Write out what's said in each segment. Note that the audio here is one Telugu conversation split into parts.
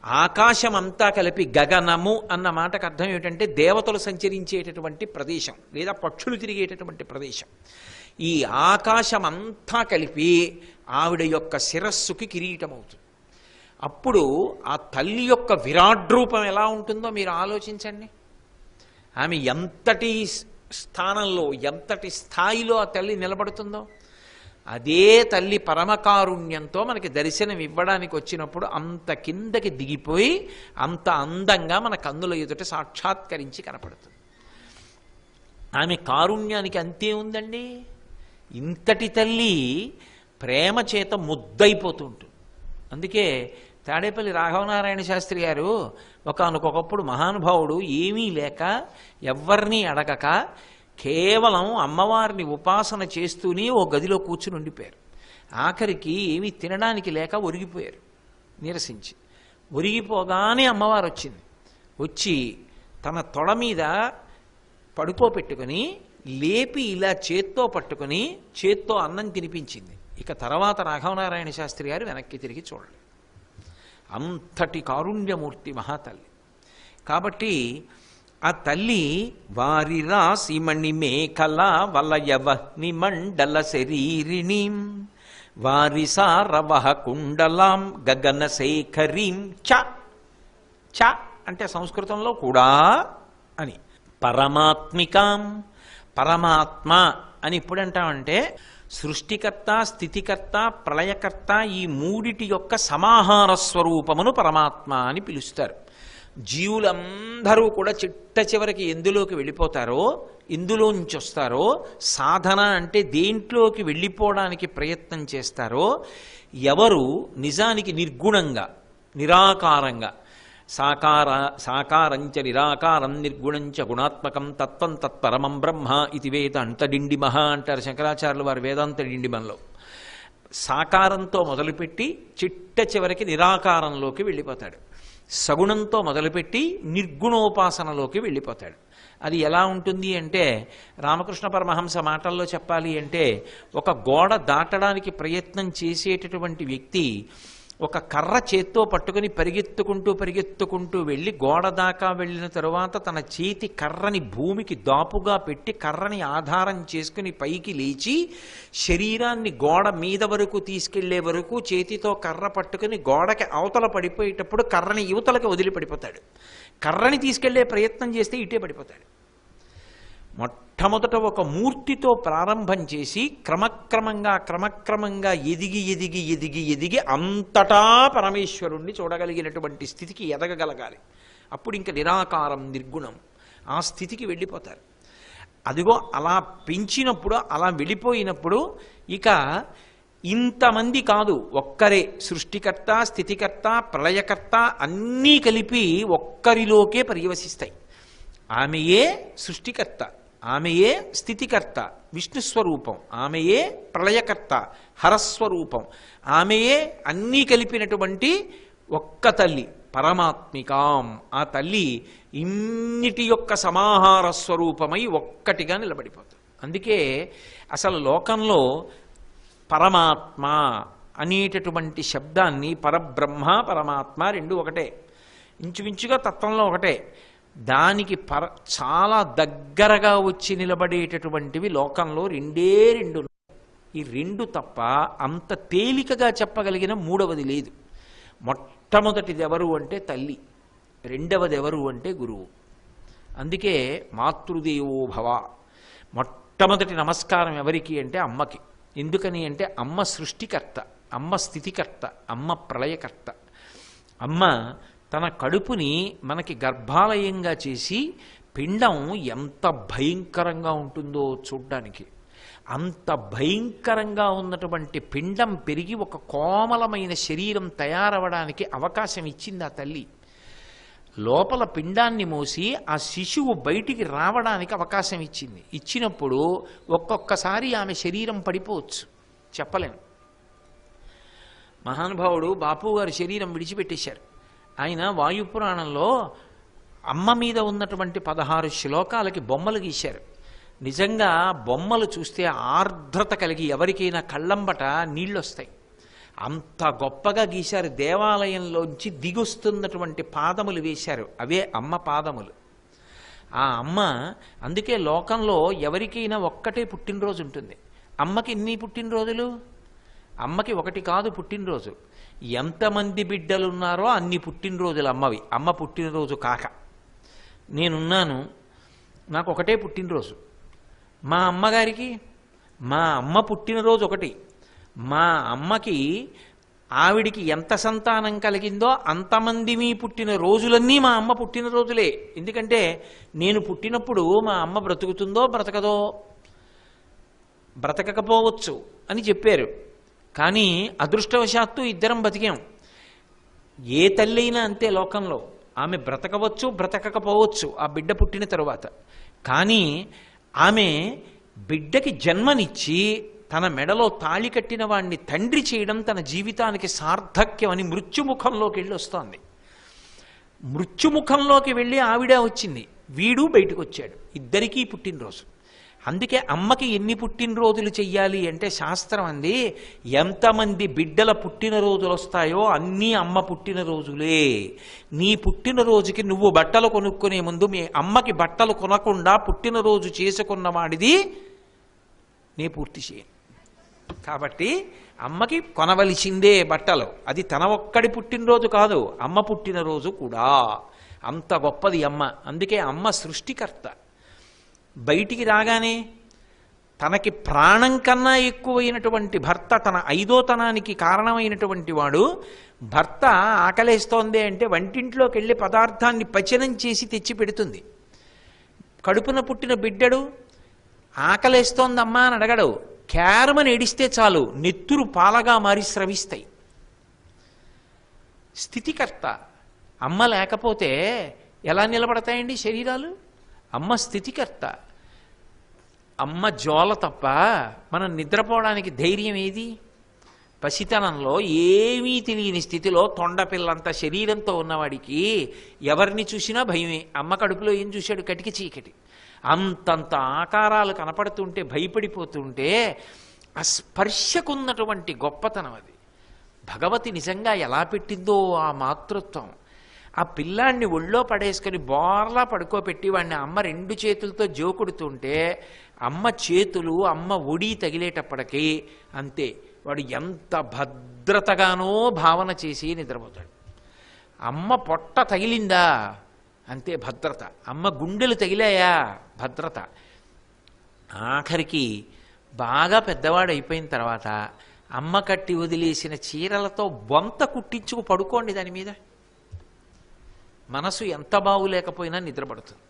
ఆకాశమంతా కలిపి గగనము అన్న మాటకు అర్థం ఏమిటంటే దేవతలు సంచరించేటటువంటి ప్రదేశం లేదా పక్షులు తిరిగేటటువంటి ప్రదేశం. ఈ ఆకాశమంతా కలిపి ఆవిడ యొక్క శిరస్సుకి కిరీటం అవుతుంది. అప్పుడు ఆ తల్లి యొక్క విరాట్ రూపం ఎలా ఉంటుందో మీరు ఆలోచించండి. ఆమె ఎంతటి స్థానంలో ఎంతటి స్థాయిలో ఆ తల్లి నిలబడుతుందో. అదే తల్లి పరమకారుణ్యంతో మనకి దర్శనం ఇవ్వడానికి వచ్చినప్పుడు అంత కిందకి దిగిపోయి అంత అందంగా మన కన్నుల ఎదుట సాక్షాత్కరించి కనపడుతుంది. ఆమె కారుణ్యానికి అంతే ఉందండి. ఇంతటి తల్లి ప్రేమ చేత ముద్దయిపోతుంటుంది. అందుకే తాడేపల్లి రాఘవనారాయణ శాస్త్రి గారు ఒకానొకప్పుడు మహానుభావుడు ఏమీ లేక ఎవ్వరినీ అడగక కేవలం అమ్మవారిని ఉపాసన చేస్తూనే ఓ గదిలో కూర్చుని ఉండిపోయారు. ఆఖరికి ఏమీ తినడానికి లేక ఒరిగిపోయారు, నీరసించి. ఒరిగిపోగానే అమ్మవారు వచ్చింది. వచ్చి తన తొడ మీద పడుకోబెట్టుకుని లేపి ఇలా చేత్తో పట్టుకుని చేత్తో అన్నం తినిపించింది. ఇక తర్వాత రాఘవనారాయణ శాస్త్రి గారు వెనక్కి తిరిగి చూడలేదు. అంతటి కారుణ్యమూర్తి మహాతల్లి. కాబట్టి ఆ తల్లి వారి రాశిమణి మేఖల వలయవహ్ని మండల శరీరిణి వారి సారవహ కుండలాం గగన శేఖరీం చ చ అంటే సంస్కృతంలో కూడా అని పరమాత్మికాం పరమాత్మ అని ఎప్పుడంటామంటే సృష్టికర్త స్థితికర్త ప్రళయకర్త ఈ మూడిటి యొక్క సమాహార స్వరూపమును పరమాత్మ అని పిలుస్తారు. జీవులందరూ కూడా చిట్ట చివరికి ఎందులోకి వెళ్ళిపోతారో ఇందులో నుంచి వస్తారో సాధన అంటే దేంట్లోకి వెళ్ళిపోవడానికి ప్రయత్నం చేస్తారో ఎవరు నిజానికి నిర్గుణంగా నిరాకారంగా సాకారంచ నిరాకారం నిర్గుణంచ గుణాత్మకం తత్వం తత్పరమం బ్రహ్మ ఇది వేదాంత డిండిమహ అంటారు శంకరాచార్యులు వారి వేదాంత డిండిమంలో. సాకారంతో మొదలుపెట్టి చిట్ట చివరికి నిరాకారంలోకి వెళ్ళిపోతాడు. సగుణంతో మొదలుపెట్టి నిర్గుణోపాసనలోకి వెళ్ళిపోతాడు. అది ఎలా ఉంటుంది అంటే రామకృష్ణ పరమహంస మాటల్లో చెప్పాలి అంటే ఒక గోడ దాటడానికి ప్రయత్నం చేసేటటువంటి వ్యక్తి ఒక కర్ర చేత్తో పట్టుకుని పరిగెత్తుకుంటూ వెళ్ళి గోడ దాకా వెళ్ళిన తరువాత తన చేతి కర్రని భూమికి దాపుగా పెట్టి కర్రని ఆధారం చేసుకుని పైకి లేచి శరీరాన్ని గోడ మీద వరకు తీసుకెళ్లే వరకు చేతితో కర్ర పట్టుకుని గోడకి అవతల పడిపోయేటప్పుడు కర్రని యువతలకి వదిలిపడిపోతాడు. కర్రని తీసుకెళ్లే ప్రయత్నం చేస్తే ఇటే పడిపోతాడు. మొట్టమొదట ఒక మూర్తితో ప్రారంభం చేసి క్రమక్రమంగా ఎదిగి అంతటా పరమేశ్వరుణ్ణి చూడగలిగినటువంటి స్థితికి ఎదగగలగాలి. అప్పుడు ఇంకా నిరాకారం నిర్గుణం ఆ స్థితికి వెళ్ళిపోతారు. అదిగో అలా పెంచినప్పుడు అలా వెళ్ళిపోయినప్పుడు ఇక ఇంతమంది కాదు, ఒక్కరే సృష్టికర్త స్థితికర్త ప్రళయకర్త అన్నీ కలిపి ఒక్కరిలోకే పర్యవసిస్తాయి. ఆమెయే సృష్టికర్త, ఆమెయే స్థితికర్త విష్ణుస్వరూపం, ఆమెయే ప్రళయకర్త హరస్వరూపం, ఆమెయే అన్నీ కలిపినటువంటి ఒక్క తల్లి పరమాత్మికాం. ఆ తల్లి ఇన్నిటి యొక్క సమాహార స్వరూపమై ఒక్కటిగా నిలబడిపోతుంది. అందుకే అసలు లోకంలో పరమాత్మ అనేటటువంటి శబ్దాన్ని పరబ్రహ్మ పరమాత్మ రెండు ఒకటే, ఇంచుమించుగా తత్వంలో ఒకటే. దానికి చాలా దగ్గరగా వచ్చి నిలబడేటటువంటివి లోకంలో రెండే రెండు. ఈ రెండు తప్ప అంత తేలికగా చెప్పగలిగిన మూడవది లేదు. మొట్టమొదటిది ఎవరు అంటే తల్లి, రెండవది ఎవరు అంటే గురువు. అందుకే మాతృదేవో భవ. మొట్టమొదటి నమస్కారం ఎవరికి అంటే అమ్మకి. ఎందుకని అంటే అమ్మ సృష్టికర్త, అమ్మ స్థితికర్త, అమ్మ ప్రళయకర్త. అమ్మ తన కడుపుని మనకి గర్భాలయంగా చేసి పిండం ఎంత భయంకరంగా ఉంటుందో చూడ్డానికి, అంత భయంకరంగా ఉన్నటువంటి పిండం పెరిగి ఒక కోమలమైన శరీరం తయారవడానికి అవకాశం ఇచ్చింది ఆ తల్లి. లోపల పిండాన్ని మోసి ఆ శిశువు బయటికి రావడానికి అవకాశం ఇచ్చింది. ఇచ్చినప్పుడు ఒక్కొక్కసారి ఆమె శరీరం పడిపోవచ్చు, చెప్పలేను. మహానుభావుడు బాపు గారి శరీరం విడిచిపెట్టేశారు. ఆయన వాయుపురాణంలో అమ్మ మీద ఉన్నటువంటి 16 శ్లోకాలకి బొమ్మలు గీశారు. నిజంగా బొమ్మలు చూస్తే ఆర్ద్రత కలిగి ఎవరికైనా కళ్ళంబట నీళ్ళు వస్తాయి. అంత గొప్పగా గీశారు. దేవాలయంలోంచి దిగొస్తున్నటువంటి పాదములు వేశారు, అవే అమ్మ పాదములు. ఆ అమ్మ, అందుకే లోకంలో ఎవరికైనా ఒక్కటే పుట్టినరోజు ఉంటుంది. అమ్మకి ఎన్ని పుట్టినరోజులు? అమ్మకి ఒకటి కాదు పుట్టినరోజు. ఎంతమంది బిడ్డలున్నారో అన్ని పుట్టినరోజులు అమ్మవి. అమ్మ పుట్టినరోజు కాక నేనున్నాను, నాకు ఒకటే పుట్టినరోజు. మా అమ్మగారికి మా అమ్మ పుట్టినరోజు ఒకటి. మా అమ్మకి ఆవిడికి ఎంత సంతానం కలిగిందో అంతమంది మీ పుట్టిన రోజులన్నీ మా అమ్మ పుట్టినరోజులే. ఎందుకంటే నేను పుట్టినప్పుడు మా అమ్మ బ్రతుకుతుందో బ్రతకదో, బ్రతకకపోవచ్చు అని చెప్పారు. కానీ అదృష్టవశాత్తు ఇద్దరం బతికాం. ఏ తల్లి అయినా అంతే లోకంలో, ఆమె బ్రతకవచ్చు బ్రతకకపోవచ్చు ఆ బిడ్డ పుట్టిన తరువాత. కానీ ఆమె బిడ్డకి జన్మనిచ్చి తన మెడలో తాళి కట్టిన వాడిని తండ్రి చేయడం తన జీవితానికి సార్థక్యం అని మృత్యుముఖంలోకి వెళ్ళి వస్తోంది. మృత్యుముఖంలోకి వెళ్ళి ఆవిడ వచ్చింది, వీడు బయటకు వచ్చాడు, ఇద్దరికీ పుట్టినరోజు. అందుకే అమ్మకి ఎన్ని పుట్టినరోజులు చెయ్యాలి అంటే శాస్త్రం అంది, ఎంతమంది బిడ్డల పుట్టినరోజులు వస్తాయో అన్నీ అమ్మ పుట్టినరోజులే. నీ పుట్టినరోజుకి నువ్వు బట్టలు కొనుక్కునే ముందు మీ అమ్మకి బట్టలు కొనకుండా పుట్టినరోజు చేసుకున్న వాడిది నే పూర్తి చేయను. కాబట్టి అమ్మకి కొనవలసిందే బట్టలు. అది తన ఒక్కడి పుట్టినరోజు కాదు, అమ్మ పుట్టినరోజు కూడా. అంత గొప్పది అమ్మ. అందుకే అమ్మ సృష్టికర్త. బయటికి రాగానే తనకి ప్రాణం కన్నా ఎక్కువైనటువంటి భర్త, తన ఐదోతనానికి కారణమైనటువంటి వాడు, భర్త ఆకలేస్తోంది అంటే వంటింట్లోకి వెళ్ళి పదార్థాన్ని పచనం చేసి తెచ్చి పెడుతుంది. కడుపున పుట్టిన బిడ్డడు ఆకలేస్తోందమ్మా అని అడగడు, క్యారమని ఏడిస్తే చాలు నెత్తురు పాలగా మారి స్రవిస్తాయి. స్థితికర్త. అమ్మ లేకపోతే ఎలా నిలబడతాయండి శరీరాలు? అమ్మ స్థితికర్త. అమ్మ జోల తప్ప మనం నిద్రపోవడానికి ధైర్యం ఏది? పసితనంలో ఏమీ తెలియని స్థితిలో తొండపిల్లంత శరీరంతో ఉన్నవాడికి ఎవరిని చూసినా భయమే. అమ్మ కడుపులో ఏం చూశాడు? కటికి చీకటి. అంతంత ఆకారాలు కనపడుతుంటే భయపడిపోతుంటే ఆ స్పర్శకున్నటువంటి గొప్పతనం అది. భగవతి నిజంగా ఎలా పెట్టిందో ఆ మాతృత్వం. ఆ పిల్లాన్ని ఒళ్ళో పడేసుకొని బోర్లా పడుకోబెట్టి వాడిని అమ్మ రెండు చేతులతో జోకుడుతుంటే అమ్మ చేతులు అమ్మ ఒడి తగిలేటప్పటికీ అంతే, వాడు ఎంత భద్రతగానో భావన చేసి నిద్రపోతాడు. అమ్మ పొట్ట తగిలిందా అంతే భద్రత. అమ్మ గుండెలు తగిలాయా భద్రత. ఆఖరికి బాగా పెద్దవాడు అయిపోయిన తర్వాత అమ్మ కట్టి వదిలేసిన చీరలతో బొంత కుట్టించుకు పడుకోండి దాని మీద. మనసు ఎంత బాగులేకపోయినా నిద్రపడుతుంది.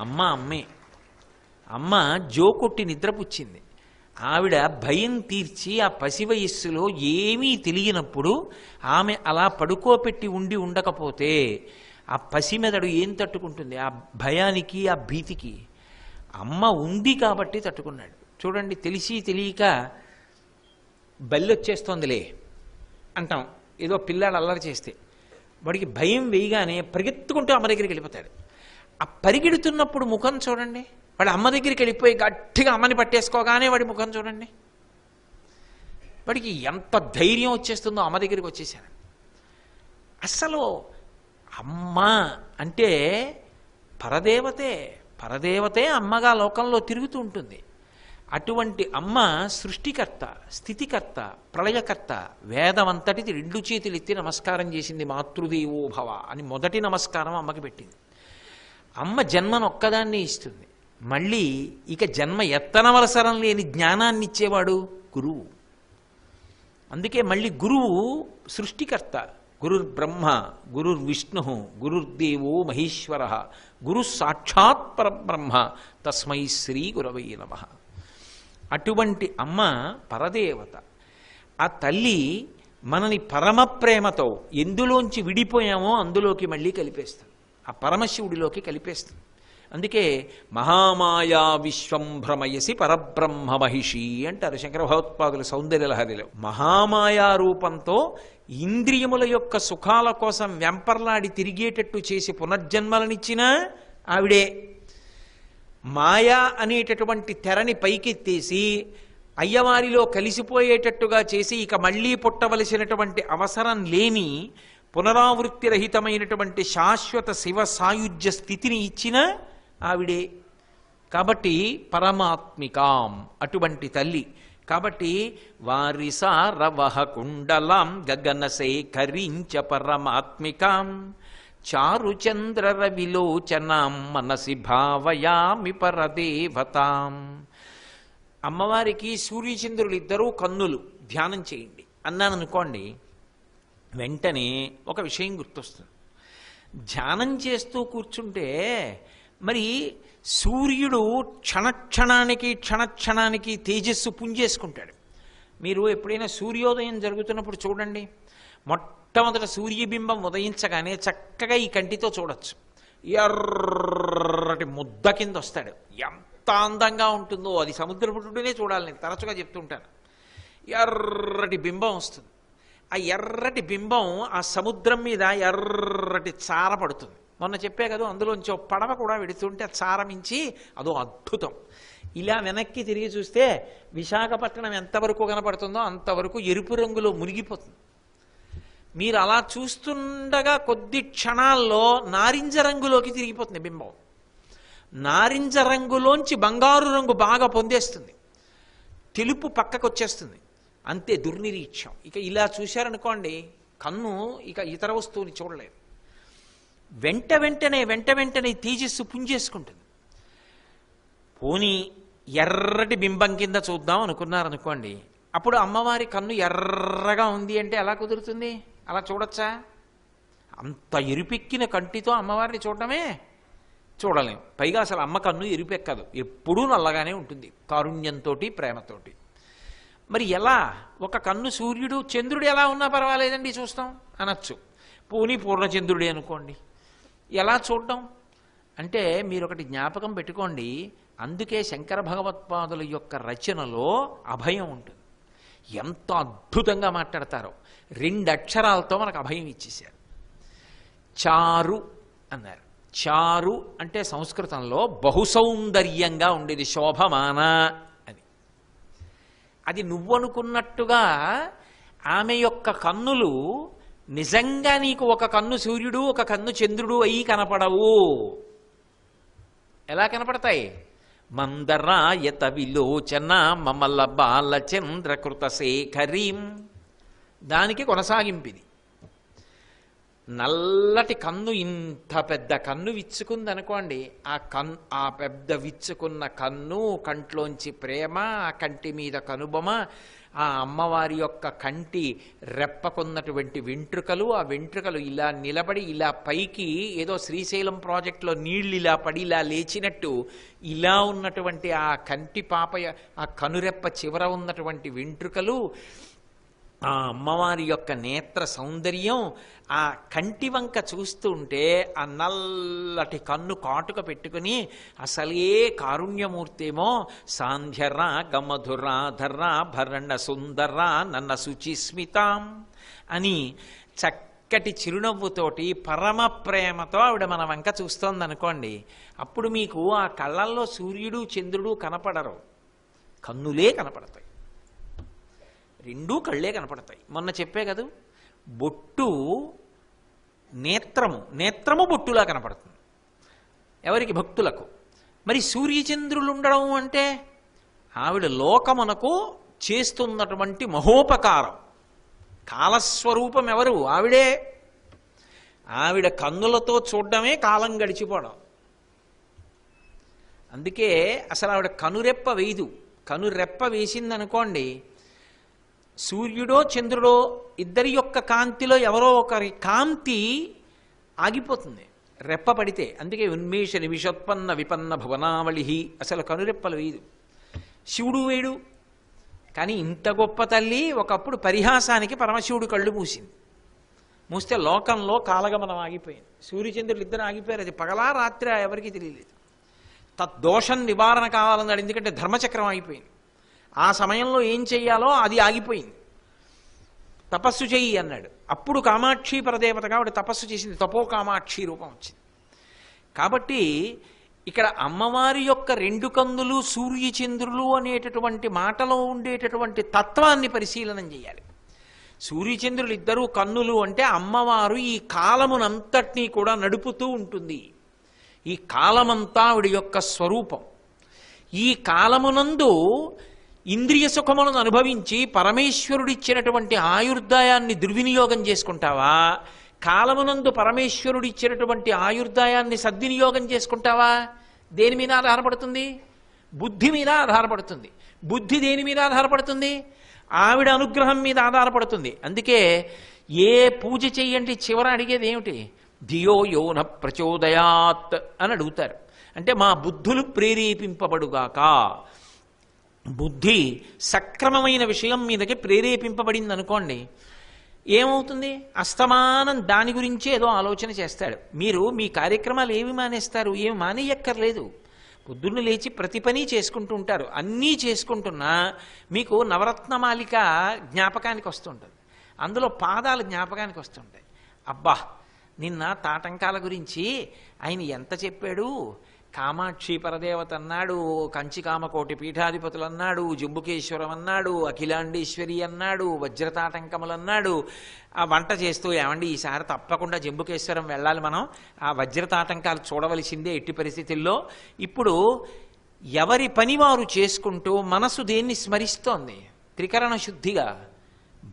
అమ్మ అమ్మే. అమ్మ జోకొట్టి నిద్రపుచ్చింది. ఆవిడ భయం తీర్చి ఆ పసి వయస్సులో ఏమీ తెలియనప్పుడు ఆమె అలా పడుకోపెట్టి ఉండి ఉండకపోతే ఆ పసిమెదడు ఏం తట్టుకుంటుంది? ఆ భయానికి ఆ భీతికి. అమ్మ ఉంది కాబట్టి తట్టుకున్నాడు. చూడండి, తెలిసి తెలియక బల్లొచ్చేస్తోందిలే అంటాం ఏదో పిల్లాడు అల్లరి చేస్తే. వాడికి భయం వేయగానే పరిగెత్తుకుంటూ అమ్మ దగ్గరికి వెళ్ళిపోతాడు. ఆ పరిగెడుతున్నప్పుడు ముఖం చూడండి, వాడు అమ్మ దగ్గరికి వెళ్ళిపోయి గట్టిగా అమ్మని పట్టేసుకోగానే వాడి ముఖం చూడండి, వాడికి ఎంత ధైర్యం వచ్చేస్తుందో అమ్మ దగ్గరికి వచ్చేసాను. అసలు అమ్మ అంటే పరదేవతే. పరదేవతే అమ్మగా లోకంలో తిరుగుతూ ఉంటుంది. అటువంటి అమ్మ సృష్టికర్త, స్థితికర్త, ప్రళయకర్త. వేదమంతటిది రెండు చేతులు ఎత్తి నమస్కారం చేసింది. మాతృదేవో భవ అని మొదటి నమస్కారం అమ్మకి పెట్టింది. అమ్మ జన్మను ఒక్కదాన్ని ఇస్తుంది. మళ్ళీ ఇక జన్మ ఎత్తనవసరం లేని జ్ఞానాన్ని ఇచ్చేవాడు గురువు. అందుకే మళ్ళీ గురువు సృష్టికర్త. గురుర్బ్రహ్మ గురుర్విష్ణు గురుర్దేవో మహేశ్వర గురు సాక్షాత్ పరబ్రహ్మ తస్మై శ్రీ గురవై నమః. అటువంటి అమ్మ పరదేవత. ఆ తల్లి మనని పరమ ప్రేమతో ఎందులోంచి విడిపోయామో అందులోకి మళ్ళీ కలిపేస్తుంది, ఆ పరమశివుడిలోకి కలిపేస్తుంది. అందుకే మహామాయా విశ్వం భ్రమయసి పరబ్రహ్మ మహిషి అంటారు శంకర భగవత్పాదుల సౌందర్యలహరిలో. మహామాయా రూపంతో ఇంద్రియముల యొక్క సుఖాల కోసం వెంపర్లాడి తిరిగేటట్టు చేసి పునర్జన్మలనిచ్చిన ఆవిడే. మాయా అనేటటువంటి తెరని పైకెత్తేసి అయ్యవారిలో కలిసిపోయేటట్టుగా చేసి ఇక మళ్ళీ పుట్టవలసినటువంటి అవసరం లేని పునరావృత్తి రహితమైనటువంటి శాశ్వత శివ సాయుధ్య స్థితిని ఇచ్చిన ఆవిడే. కాబట్టి పరమాత్మికాం అటువంటి తల్లి. కాబట్టి వారిసారవహ కుండలాం గగన శేఖరించ పరమాత్మికాం చారుచంద్ర రవిలోచనాం మనసి భావయామి పరదేవతాం. అమ్మవారికి సూర్యచంద్రులు ఇద్దరూ కన్నులు ధ్యానం చేయండి అన్నాను అనుకోండి, వెంటనే ఒక విషయం గుర్తొస్తుంది. ధ్యానం చేస్తూ కూర్చుంటే మరి సూర్యుడు క్షణక్షణానికి తేజస్సు పుంజేసుకుంటాడు. మీరు ఎప్పుడైనా సూర్యోదయం జరుగుతున్నప్పుడు చూడండి, మొట్టమొదట సూర్యబింబం ఉదయించగానే చక్కగా ఈ కంటితో చూడొచ్చు. ఎర్రటి ముద్ద కింద వస్తాడు. ఎంత అందంగా ఉంటుందో అది సముద్రపుట్టునే చూడాలి. నేను తరచుగా చెప్తుంటాను. ఎర్రటి బింబం వస్తుంది. ఆ ఎర్రటి బింబం ఆ సముద్రం మీద ఎర్రటి చార పడుతుంది. మొన్న చెప్పే కదా, అందులోంచి పడవ కూడా వెడుతుంటే చారమించి అదో అద్భుతం. ఇలా వెనక్కి తిరిగి చూస్తే విశాఖపట్నం ఎంతవరకు కనపడుతుందో అంతవరకు ఎరుపు రంగులో మునిగిపోతుంది. మీరు అలా చూస్తుండగా కొద్ది క్షణాల్లో నారింజ రంగులోకి తిరిగిపోతుంది బింబం. నారింజ రంగులోంచి బంగారు రంగు బాగా పొందేస్తుంది, తెలుపు పక్కకు వచ్చేస్తుంది. అంతే, దుర్నిరీక్షం. ఇక ఇలా చూశారనుకోండి, కన్ను ఇక ఇతర వస్తువుని చూడలేదు. వెంట వెంటనే తేజస్సు పుంజేసుకుంటుంది. పోనీ ఎర్రటి బింబం కింద చూద్దాం అనుకున్నారనుకోండి, అప్పుడు అమ్మవారి కన్ను ఎర్రగా ఉంది అంటే ఎలా కుదురుతుంది? అలా చూడొచ్చా? అంత ఎరుపెక్కిన కంటితో అమ్మవారిని చూడటమే చూడలేం. పైగా అసలు అమ్మ కన్ను ఎరుపెక్కదు, ఎప్పుడూ నల్లగానే ఉంటుంది, కారుణ్యంతో ప్రేమతోటి. మరి ఎలా? ఒక కన్ను సూర్యుడు చంద్రుడు ఎలా ఉన్నా పర్వాలేదండి చూస్తాం అనొచ్చు. పోనీ పూర్ణచంద్రుడే అనుకోండి, ఎలా చూడటం అంటే మీరు ఒకటి జ్ఞాపకం పెట్టుకోండి. అందుకే శంకర భగవత్పాదుల యొక్క రచనలో అభయం ఉంటుంది. ఎంత అద్భుతంగా మాట్లాడతారో. 2 అక్షరాలతో మనకు అభయం ఇచ్చేశారు. చారు అన్నారు. చారు అంటే సంస్కృతంలో బహుసౌందర్యంగా ఉండేది, శోభమాన అని. అది నువ్వనుకున్నట్టుగా ఆమె యొక్క కన్నులు నిజంగా నీకు ఒక కన్ను సూర్యుడు ఒక కన్ను చంద్రుడు అయి కనపడవు. ఎలా కనపడతాయి? మందరాయత విలోచన మమల బాలచంద్రకృత శేఖరీం. దానికి కొనసాగింపిది. నల్లటి కన్ను, ఇంత పెద్ద కన్ను విచ్చుకుందనుకోండి, ఆ పెద్ద విచ్చుకున్న కన్ను, కంట్లోంచి ప్రేమ, ఆ కంటి మీద కనుబొమ, ఆ అమ్మవారి యొక్క కంటి రెప్పకున్నటువంటి వెంట్రుకలు, ఆ వెంట్రుకలు ఇలా నిలబడి ఇలా పైకి ఏదో శ్రీశైలం ప్రాజెక్టులో నీళ్ళు ఇలా పడి ఇలా లేచినట్టు ఇలా ఉన్నటువంటి ఆ కంటి పాప, ఆ కనురెప్ప చివర ఉన్నటువంటి వెంట్రుకలు, ఆ అమ్మవారి యొక్క నేత్ర సౌందర్యం, ఆ కంటి వంక చూస్తుంటే ఆ నల్లటి కన్ను కాటుక పెట్టుకుని అసలే కారుణ్యమూర్తేమో సాంధ్యరా గమధురాధరా భరణ సుందరా నన్న శుచిస్మితాం అని చక్కటి చిరునవ్వుతోటి పరమ ప్రేమతో ఆవిడ మన వంక చూస్తోందనుకోండి, అప్పుడు మీకు ఆ కళ్ళల్లో సూర్యుడు చంద్రుడు కనపడరు, కన్నులే కనపడతాయి. 2 కళ్ళే కనపడతాయి. మొన్న చెప్పే కదా, బొట్టు నేత్రము బొట్టులా కనపడుతుంది ఎవరికి? భక్తులకు. మరి సూర్యచంద్రులు ఉండడం అంటే ఆవిడ లోకమునకు చేస్తున్నటువంటి మహోపకారం. కాలస్వరూపం ఎవరు? ఆవిడే. ఆవిడ కన్నులతో చూడడమే కాలం గడిచిపోవడం. అందుకే అసలు ఆవిడ కనురెప్ప వేయదు. కనురెప్ప వేసిందనుకోండి, సూర్యుడో చంద్రుడో ఇద్దరి యొక్క కాంతిలో ఎవరో ఒకరి కాంతి ఆగిపోతుంది రెప్ప పడితే. అందుకే ఉన్మేష నిమిషోత్పన్న విపన్న భువనావళి అసలు కనురెప్పలు వేయదు. శివుడు వేడు. కానీ ఇంత గొప్ప తల్లి ఒకప్పుడు పరిహాసానికి పరమశివుడు కళ్ళు మూసింది. మూస్తే లోకంలో కాలగమనం ఆగిపోయింది. సూర్యచంద్రులు ఇద్దరు ఆగిపోయారు. అది పగలా రాత్రి ఎవరికి తెలియలేదు. తద్దోషం నివారణ కావాలన్నాడు. ఎందుకంటే ధర్మచక్రం ఆగిపోయింది. ఆ సమయంలో ఏం చెయ్యాలో అది ఆగిపోయింది. తపస్సు చెయ్యి అన్నాడు. అప్పుడు కామాక్షి పరదేవతగా ఆవిడ తపస్సు చేసింది. తపో కామాక్షి రూపం వచ్చింది. కాబట్టి ఇక్కడ అమ్మవారి యొక్క రెండు కన్నులు సూర్యచంద్రులు అనేటటువంటి మాటలో ఉండేటటువంటి తత్వాన్ని పరిశీలనం చేయాలి. సూర్యచంద్రులు ఇద్దరు కన్నులు అంటే అమ్మవారు ఈ కాలమునంతటినీ కూడా నడుపుతూ ఉంటుంది. ఈ కాలమంతా ఆవిడ యొక్క స్వరూపం. ఈ కాలమునందు ఇంద్రియ సుఖములను అనుభవించి పరమేశ్వరుడిచ్చినటువంటి ఆయుర్దాయాన్ని దుర్వినియోగం చేసుకుంటావా, కాలమునందు పరమేశ్వరుడిచ్చినటువంటి ఆయుర్దాయాన్ని సద్వినియోగం చేసుకుంటావా? దేని మీద ఆధారపడుతుంది? బుద్ధి మీద ఆధారపడుతుంది. బుద్ధి దేని మీద ఆధారపడుతుంది? ఆవిడ అనుగ్రహం మీద ఆధారపడుతుంది. అందుకే ఏ పూజ చెయ్యండి చివర అడిగేది ఏమిటి? ధియో యోన ప్రచోదయాత్ అని అడుగుతారు. అంటే మా బుద్ధులు ప్రేరేపింపబడుగాక. బుద్ధి సక్రమమైన విషయం మీదకి ప్రేరేపింపబడింది అనుకోండి, ఏమవుతుంది? అస్తమానం దాని గురించే ఏదో ఆలోచన చేస్తాడు. మీరు మీ కార్యక్రమాలు ఏమి మానేస్తారు? ఏమి మానేయక్కర్లేదు. పొద్దున్న లేచి ప్రతి పని చేసుకుంటూ ఉంటారు. అన్నీ చేసుకుంటున్నా మీకు నవరత్నమాలిక జ్ఞాపకానికి వస్తుంటుంది. అందులో పాదాలు జ్ఞాపకానికి వస్తుంటాయి. అబ్బా, నిన్న తాటంకాల గురించి ఆయన ఎంత చెప్పాడు. కామాక్షి పరదేవత అన్నాడు, కంచి కామకోటి పీఠాధిపతులు అన్నాడు, జంబుకేశ్వరం అన్నాడు, అఖిలాండేశ్వరి అన్నాడు, వజ్రతాటంకములు అన్నాడు. ఆ వంట చేస్తూ ఏమండి ఈసారి తప్పకుండా జంబుకేశ్వరం వెళ్ళాలి, మనం ఆ వజ్రతాటంకాలు చూడవలసిందే ఎట్టి పరిస్థితుల్లో. ఇప్పుడు ఎవరి పని వారు చేసుకుంటూ మనసు దేన్ని స్మరిస్తోంది? త్రికరణ శుద్ధిగా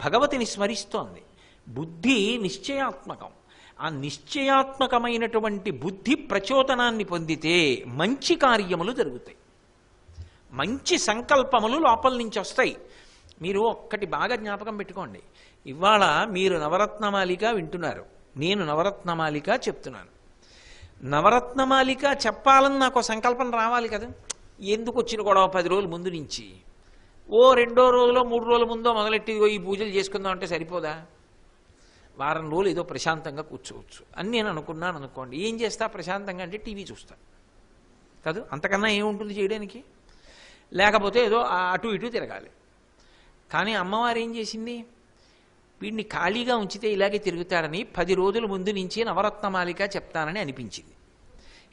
భగవతిని స్మరిస్తోంది. బుద్ధి నిశ్చయాత్మకం. ఆ నిశ్చయాత్మకమైనటువంటి బుద్ధి ప్రచోదనాన్ని పొందితే మంచి కార్యములు జరుగుతాయి, మంచి సంకల్పములు లోపల నుంచి వస్తాయి. మీరు ఒక్కటి బాగా జ్ఞాపకం పెట్టుకోండి. ఇవాళ మీరు నవరత్నమాలిక వింటున్నారు, నేను నవరత్నమాలిక చెప్తున్నాను. నవరత్నమాలిక చెప్పాలని నాకు సంకల్పం రావాలి కదా. ఎందుకు వచ్చిన గొడవ 10 రోజుల ముందు నుంచి? ఓ 2వ రోజులో 3 రోజుల ముందో మొదలెట్టి ఈ పూజలు చేసుకుందాం అంటే సరిపోదా? వారం రోజులు ఏదో ప్రశాంతంగా కూర్చోవచ్చు అని నేను అనుకున్నాను అనుకోండి. ఏం చేస్తా ప్రశాంతంగా అంటే టీవీ చూస్తా కాదు, అంతకన్నా ఏముంటుంది చేయడానికి? లేకపోతే ఏదో అటు ఇటు తిరగాలి. కానీ అమ్మవారు ఏం చేసింది? వీడిని ఖాళీగా ఉంచితే ఇలాగే తిరుగుతాడని 10 రోజుల ముందు నుంచి నవరత్నమాలిక చెప్తానని అనిపించింది.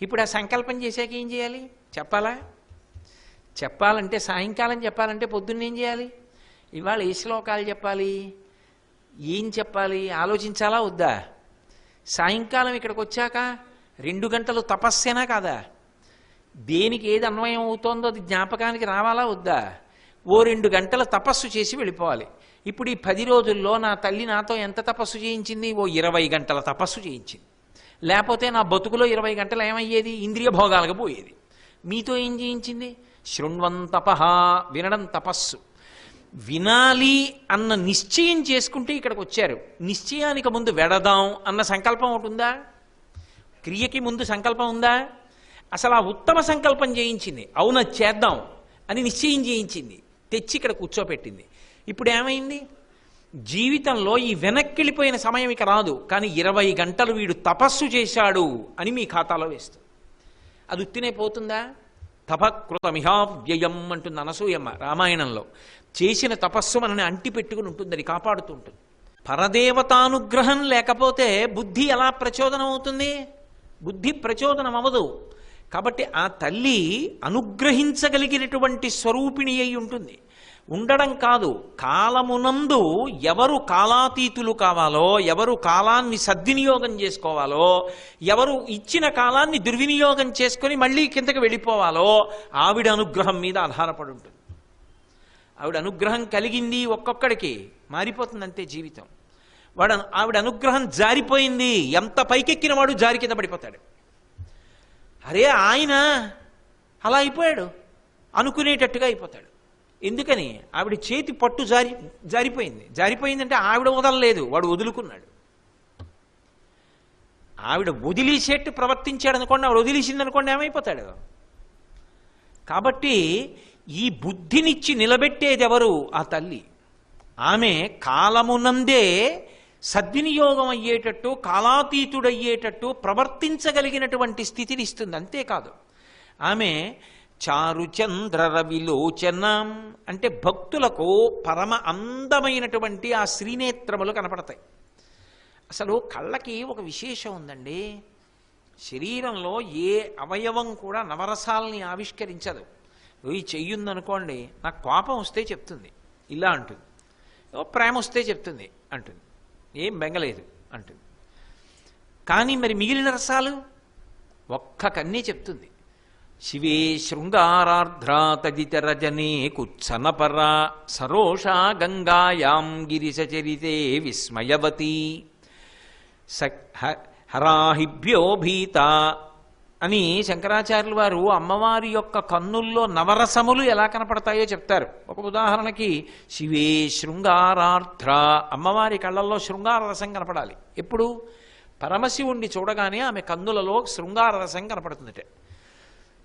ఇప్పుడు ఆ సంకల్పం చేశాక ఏం చేయాలి? చెప్పాలా? చెప్పాలంటే సాయంకాలం చెప్పాలంటే పొద్దున్న ఏం చేయాలి? ఇవాళ ఏ శ్లోకాలు చెప్పాలి, ఏం చెప్పాలి ఆలోచించాలా వద్దా? సాయంకాలం ఇక్కడికి వచ్చాక 2 గంటలు తపస్సేనా కాదా? దేనికి ఏది అన్వయం అవుతోందో అది జ్ఞాపకానికి రావాలా వద్దా? ఓ 2 గంటల తపస్సు చేసి వెళ్ళిపోవాలి. ఇప్పుడు ఈ 10 రోజుల్లో నా తల్లి నాతో ఎంత తపస్సు చేయించింది? ఓ 20 గంటల తపస్సు చేయించింది. లేకపోతే నా బతుకులో 20 గంటలు ఏమయ్యేది? ఇంద్రియ భోగాలకు పోయేది. మీతో ఏం చేయించింది? శృణ్వంతపహ, వినడం తపస్సు. వినాలి అన్న నిశ్చయం చేసుకుంటే ఇక్కడికి వచ్చారు. నిశ్చయానికి ముందు వెడదాం అన్న సంకల్పం ఒకటి ఉందా? క్రియకి ముందు సంకల్పం ఉందా? అసలు ఆ ఉత్తమ సంకల్పం చేయించింది. అవునా చేద్దాం అని నిశ్చయం చేయించింది, తెచ్చి ఇక్కడ కూర్చోపెట్టింది. ఇప్పుడు ఏమైంది? జీవితంలో ఈ వెనక్కిళ్ళిపోయిన సమయం ఇక రాదు. కానీ 20 గంటలు వీడు తపస్సు చేశాడు అని మీ ఖాతాలో వేస్తుంది. అది ఉత్తినే పోతుందా? తపకృతమిహావ్యయం అంటుంది అనసూయమ్మ రామాయణంలో. చేసిన తపస్సు మనని అంటి పెట్టుకుని ఉంటుంది, అది కాపాడుతూ ఉంటుంది. పరదేవతానుగ్రహం లేకపోతే బుద్ధి ఎలా ప్రచోదనం అవుతుంది? బుద్ధి ప్రచోదనం అవ్వదు. కాబట్టి ఆ తల్లి అనుగ్రహించగలిగినటువంటి స్వరూపిణి అయి ఉంటుంది. ఉండడం కాదు, కాలమునందు ఎవరు కాలాతీతులు కావాలో, ఎవరు కాలాన్ని సద్వినియోగం చేసుకోవాలో, ఎవరు ఇచ్చిన కాలాన్ని దుర్వినియోగం చేసుకొని మళ్ళీ కిందకి వెళ్ళిపోవాలో ఆవిడ అనుగ్రహం మీద ఆధారపడి ఉంటుంది. ఆవిడ అనుగ్రహం కలిగింది ఒక్కొక్కడికి మారిపోతుంది అంతే జీవితం. ఆవిడ అనుగ్రహం జారిపోయింది, ఎంత పైకెక్కిన వాడు జారి కింద పడిపోతాడు. అరే ఆయన అలా అయిపోయాడు అనుకునేటట్టుగా అయిపోతాడు. ఎందుకని? ఆవిడ చేతి పట్టు జారిపోయింది. జారిపోయిందంటే ఆవిడ వదలలేదు, వాడు వదులుకున్నాడు. ఆవిడ వదిలేసేట్టు ప్రవర్తించాడు అనుకోండి, ఆవిడ వదిలేసింది అనుకోండి, ఏమైపోతాడు? కాబట్టి ఈ బుద్ధినిచ్చి నిలబెట్టేది ఎవరు? ఆ తల్లి. ఆమె కాలమునందే సద్వినియోగం అయ్యేటట్టు, కాలాతీతుడయ్యేటట్టు ప్రవర్తించగలిగినటువంటి స్థితిని ఇస్తుంది. అంతేకాదు, ఆమె చారుచంద్ర రవిలోచనం అంటే భక్తులకు పరమ అందమైనటువంటి ఆ శ్రీనేత్రములు కనపడతాయి. అసలు కళ్ళకి ఒక విశేషం ఉందండి. శరీరంలో ఏ అవయవం కూడా నవరసాలని ఆవిష్కరించదు. ఈ చెయ్యుందనుకోండి, నాకు కోపం వస్తే చెప్తుంది ఇలా అంటుంది, ప్రేమ వస్తే చెప్తుంది అంటుంది, ఏం బెంగలేదు అంటుంది. కానీ మరి మిగిలిన రసాలు ఒక్క కన్నే చెప్తుంది. శివే శృంగారార్ధ్రా తదితరజనే కుత్సనపరా సరోషా గంగాయాం గిరిశచరితే విస్మయవతి హరాహిభ్యో భీత అని శంకరాచార్యులు వారు అమ్మవారి యొక్క కన్నుల్లో నవరసములు ఎలా కనపడతాయో చెప్తారు. ఒక ఉదాహరణకి శివే శృంగారార్ధ్ర, అమ్మవారి కళ్ళల్లో శృంగార రసం కనపడాలి. ఎప్పుడు? పరమశివుణ్ణి చూడగానే ఆమె కన్నులలో శృంగార రసం కనపడుతుందట.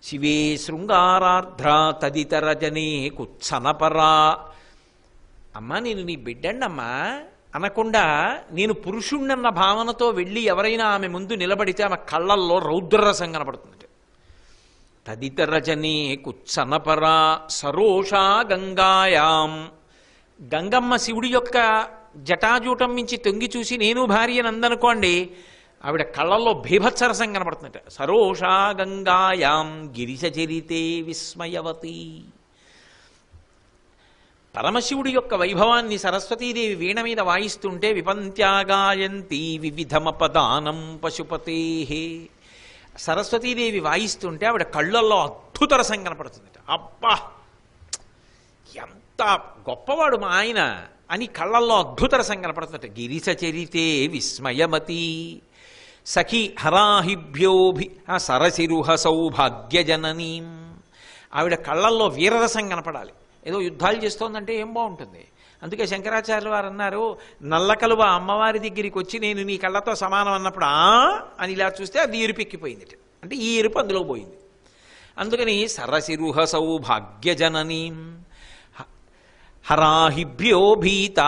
శివే శృంగారార్ధ్ర తదితరజనే కుత్సనపరా, అమ్మా నేను నీ బిడ్డండమ్మా అనకుండా నేను పురుషుణ్ణన్న భావనతో వెళ్ళి ఎవరైనా ఆమె ముందు నిలబడితే ఆమె కళ్ళల్లో రౌద్రరసం కనపడుతుంది. తదితరజనే కుత్సనపరా సరోషా గంగాయాం, గంగమ్మ శివుడి యొక్క జటాజూటం మించి తొంగి చూసి నేను భార్య నందనుకోండి, ఆవిడ కళ్ళల్లో భీభత్సరసం కనపడుతుందట. సరోషా గంగాయాం గిరిశచరితే విస్మయవతి. పరమశివుడి యొక్క వైభవాన్ని సరస్వతీదేవి వీణ మీద వాయిస్తుంటే విపంత్యాగాయంతి వివిధమపదానం పశుపతే, సరస్వతీదేవి వాయిస్తుంటే ఆవిడ కళ్ళల్లో అద్భుత రసం కనపడుతుందట. అబ్బా ఎంత గొప్పవాడు మా ఆయన అని కళ్ళల్లో అద్భుత రసం కనపడుతుందట. గిరిశచరితే విస్మయమతి సఖి హరాహిభ్యోభి సరసిరుహ సౌభాగ్యజననీం, ఆవిడ కళ్ళల్లో వీరరసం కనపడాలి. ఏదో యుద్ధాలు చేస్తోందంటే ఏం బాగుంటుంది. అందుకే శంకరాచార్యులు వారు అన్నారు, నల్ల కలువ అమ్మవారి దగ్గరికి వచ్చి నేను నీ కళ్ళతో సమానం అన్నప్పుడు అని ఇలా చూస్తే అది ఎరుపెక్కిపోయింది, అంటే ఈ ఎరుపు అందులో పోయింది. అందుకని సరసిరుహ సౌభాగ్యజననీ హరాహిభ్యో భీత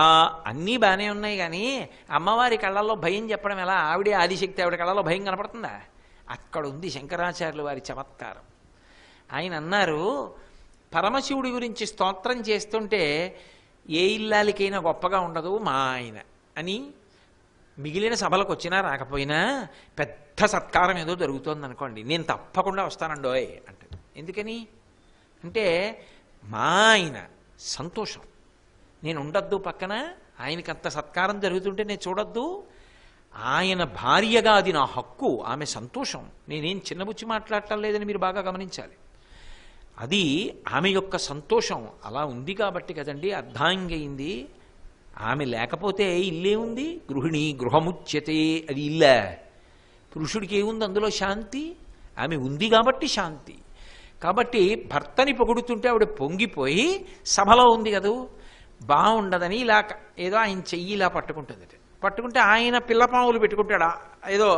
అన్నీ బాగానే ఉన్నాయి, కానీ అమ్మవారి కళ్ళల్లో భయం చెప్పడం ఎలా? ఆవిడే ఆదిశక్తి, ఆవిడ కళ్ళలో భయం కనపడుతుందా? అక్కడ ఉంది శంకరాచార్యులు వారి చమత్కారం. ఆయన అన్నారు, పరమశివుడి గురించి స్తోత్రం చేస్తుంటే ఏ ఇల్లాలికైనా గొప్పగా ఉండదు మా ఆయన అని, మిగిలిన సభలకు వచ్చినా రాకపోయినా పెద్ద సత్కారం ఏదో జరుగుతోంది అనుకోండి, నేను తప్పకుండా వస్తానండోయ్ అంటే. ఎందుకని అంటే మా ఆయన సంతోషం, నేను ఉండొద్దు పక్కన, ఆయనకి అంత సత్కారం జరుగుతుంటే నేను చూడొద్దు, ఆయన భార్యగా అది నా హక్కు, ఆమె సంతోషం, నేనేం చిన్నబుచ్చి మాట్లాడటం లేదని మీరు బాగా గమనించాలి. అది ఆమె యొక్క సంతోషం అలా ఉంది కాబట్టి కదండి అర్ధాంగైంది. ఆమె లేకపోతే ఇల్లే ఉంది, గృహిణి గృహముచ్యతే, అది ఇల్లా? పురుషుడికి ఏముంది అందులో శాంతి? ఆమె ఉంది కాబట్టి శాంతి. కాబట్టి భర్తని పొగుడుతుంటే ఆవిడ పొంగిపోయి సభలో ఉంది కదూ బాగుండదని ఇలా ఏదో ఆయన చెయ్యి ఇలా పట్టుకుంటుంది. పట్టుకుంటే ఆయన పిల్లపాములు పెట్టుకుంటాడు ఏదో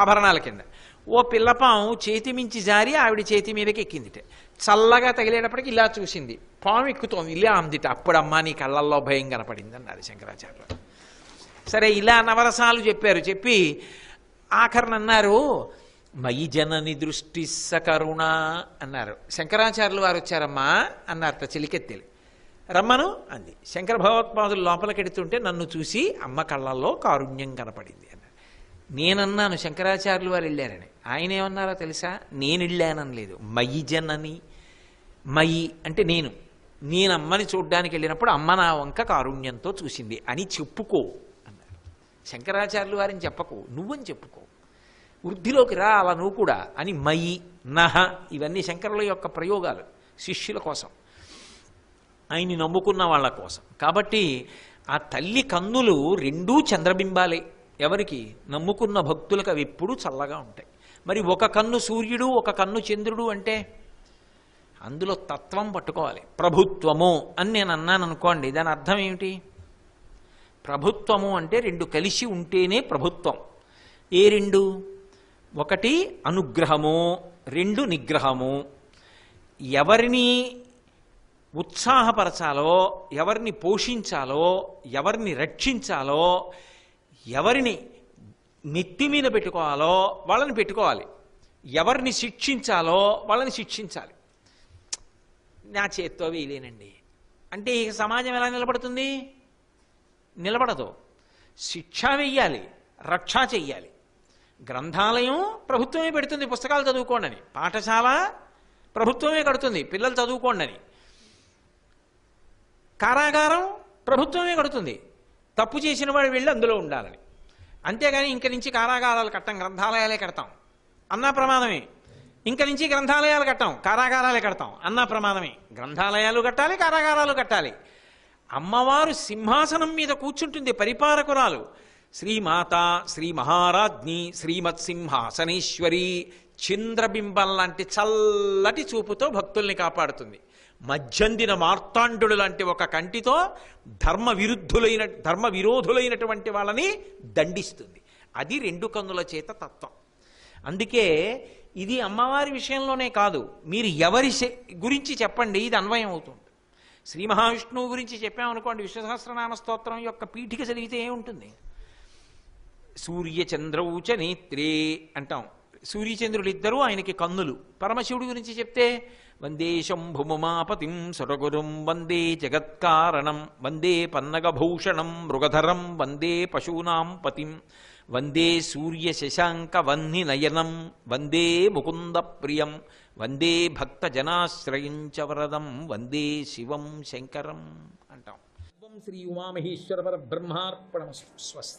ఆభరణాల కింద. ఓ పిల్లపాము చేతి మించి జారి ఆవిడ చేతి మీదకి ఎక్కిందిట. చల్లగా తగిలేటప్పటికి ఇలా చూసింది, పాము ఎక్కుతోంది, ఇలా అందిట. అప్పుడమ్మా నీ కళ్ళల్లో భయం కనపడింది అన్నారు శంకరాచార్యులు. సరే ఇలా నవరసాలు చెప్పారు. చెప్పి ఆఖరణ అన్నారు, మయి జనని దృష్టి సకరుణ అన్నారు. శంకరాచార్యులు వారు వచ్చారమ్మా అన్నారట చెలికెత్తెలి. రమ్మను అంది. శంకర భగవత్పాదులు లోపలికెడుతుంటే నన్ను చూసి అమ్మ కళ్ళల్లో కారుణ్యం కనపడింది అన్నారు. నేనన్నాను శంకరాచార్యులు వారు వెళ్ళారని. ఆయన ఏమన్నారో తెలుసా? నేను వెళ్ళానని లేదు, మయి జనని. మయి అంటే నేను అమ్మని చూడ్డానికి వెళ్ళినప్పుడు అమ్మ నా వంక కారుణ్యంతో చూసింది అని చెప్పుకో అన్నారు. శంకరాచార్యులు వారిని చెప్పకు, నువ్వని చెప్పుకో, వృద్ధిలోకి రా అలా నువ్వు కూడా అని. మయి నహ ఇవన్నీ శంకరుల యొక్క ప్రయోగాలు శిష్యుల కోసం, ఆయన్ని నమ్ముకున్న వాళ్ళ కోసం. కాబట్టి ఆ తల్లి కన్నులు రెండూ చంద్రబింబాలే. ఎవరికి? నమ్ముకున్న భక్తులకు అవి ఎప్పుడూ చల్లగా ఉంటాయి. మరి ఒక కన్ను సూర్యుడు, ఒక కన్ను చంద్రుడు అంటే అందులో తత్వం పట్టుకోవాలి. ప్రభుత్వము అని నేను అన్నాను అనుకోండి, దాని అర్థం ఏమిటి? ప్రభుత్వము అంటే రెండు కలిసి ఉంటేనే ప్రభుత్వం. ఏ రెండు? ఒకటి అనుగ్రహము, రెండు నిగ్రహము. ఎవరిని ఉత్సాహపరచాలో, ఎవరిని పోషించాలో, ఎవరిని రక్షించాలో, ఎవరిని నెత్తి మీద పెట్టుకోవాలో వాళ్ళని పెట్టుకోవాలి, ఎవరిని శిక్షించాలో వాళ్ళని శిక్షించాలి. నా చేత్తో వేయలేనండి అంటే ఈ సమాజం ఎలా నిలబడుతుంది? నిలబడదు. శిక్ష వెయ్యాలి, రక్ష చెయ్యాలి. గ్రంథాలయం ప్రభుత్వమే పెడుతుంది పుస్తకాలు చదువుకోండి అని, పాఠశాల ప్రభుత్వమే కడుతుంది పిల్లలు చదువుకోండి అని, కారాగారం ప్రభుత్వమే కడుతుంది తప్పు చేసిన వాడు వెళ్ళి అందులో ఉండాలని. అంతేగాని ఇంక నుంచి కారాగారాలు కట్టం గ్రంథాలయాలే కడతాం అన్నా ప్రమాదమే, ఇంక నుంచి గ్రంథాలయాలు కట్టాం కారాగారాలే కడతాం అన్నా ప్రమాదమే. గ్రంథాలయాలు కట్టాలి, కారాగారాలు కట్టాలి. అమ్మవారు సింహాసనం మీద కూర్చుంటుంది పరిపాలకురాలు, శ్రీమాత శ్రీ మహారాజ్ఞి శ్రీమత్సింహాసనేశ్వరి, చంద్రబింబం లాంటి చల్లటి చూపుతో భక్తుల్ని కాపాడుతుంది. మధ్యందిన మార్తాండుడు లాంటి ఒక కంటితో ధర్మ విరోధులైనటువంటి వాళ్ళని దండిస్తుంది. అది రెండు కన్నుల చేత తత్వం. అందుకే ఇది అమ్మవారి విషయంలోనే కాదు, మీరు ఎవరి గురించి చెప్పండి ఇది అన్వయం అవుతుంది. శ్రీ మహావిష్ణువు గురించి చెప్పామనుకోండి, విష్ణు సహస్రనామ స్తోత్రం యొక్క పీఠిక చదివితే ఏముంటుంది? సూర్యచంద్రౌచ నేత్రే అంటాం, సూర్యచంద్రులు ఇద్దరూ ఆయనకి కన్నులు. పరమశివుడి గురించి చెప్తే వందే శంభుముమాపతిం సురగురుం వందే జగత్కారణం వందే పన్నగభూషణం మృగధరం వందే పశూనాం పతిం వందే సూర్య శశాంక వహ్ని నయనం వందే ముకుంద ప్రియం వందే భక్తజనాశ్రయించ వరదం వందే శివం శంకరం అంటాం. శ్రీ ఉమామహేశ్వర పరబ్రహ్మార్పణమస్తు. స్వస్తి.